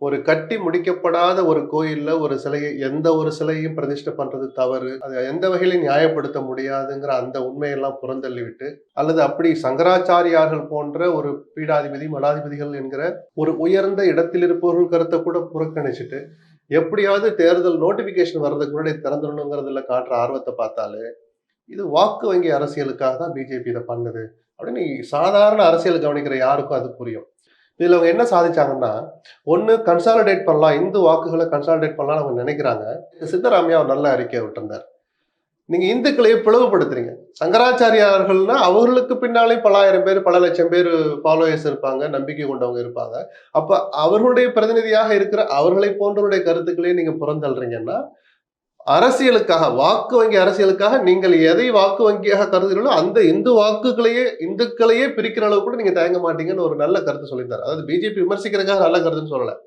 ஒரு கட்டி முடிக்கப்படாத ஒரு கோயில்ல ஒரு சிலையை எந்த ஒரு சிலையும் பிரதிஷ்டை பண்றது தவறு. அது எந்த வகையிலும் நியாயப்படுத்த முடியாதுங்கிற அந்த உண்மையெல்லாம் புறந்தள்ளிவிட்டு, அல்லது அப்படி சங்கராச்சாரியார்கள் போன்ற ஒரு பீடாதிபதி, மடாதிபதிகள் என்கிற ஒரு உயர்ந்த இடத்தில் இருப்பவர்கள் கருத்தை கூட புறக்கணிச்சுட்டு, எப்படியாவது தேர்தல் நோட்டிபிகேஷன் வர்றதுக்கு முன்னாடி திறந்துடணுங்கிறதுல காட்டுற ஆர்வத்தை பார்த்தாலே, இது வாக்கு வங்கி அரசியலுக்காக தான் பிஜேபி இதை பண்ணுது அப்படின்னு சாதாரண அரசியல் கவனிக்கிற யாருக்கும் அது புரியும். இதுல அவங்க என்ன சாதிச்சாங்கன்னா, ஒண்ணு கன்சாலிடேட் பண்ணலாம், இந்து வாக்குகளை கன்சாலிடேட் பண்ணலாம்னு அவங்க நினைக்கிறாங்க. சித்தராமையா ஒரு நல்ல அறிக்கையை விட்டிருந்தார். நீங்க இந்துக்களையே பிளவுபடுத்துறீங்க. சங்கராச்சாரியார்கள்னா அவர்களுக்கு பின்னாலே பல ஆயிரம் பேர், பல லட்சம் பேர் ஃபாலோயர்ஸ் இருப்பாங்க, நம்பிக்கை கொண்டவங்க இருப்பாங்க. அப்ப அவர்களுடைய பிரதிநிதியாக இருக்கிற அவர்களை போன்றவருடைய கருத்துக்களே நீங்க புறந்தள்ளுறீங்கன்னா, அரசியலுக்காக, வாக்கு வங்கி அரசியலுக்காக நீங்கள் எதை வாக்கு வங்கியாக கருதுகிறீர்களோ அந்த இந்துக்களையே பிரிக்கிற அளவுக்கு கூட நீங்க தயங்க மாட்டீங்கன்னு ஒரு நல்ல கருத்து சொல்லியிருந்தார். அதாவது பிஜேபி விமர்சிக்கிறதுக்காக நல்ல கருத்துன்னு சொல்லல.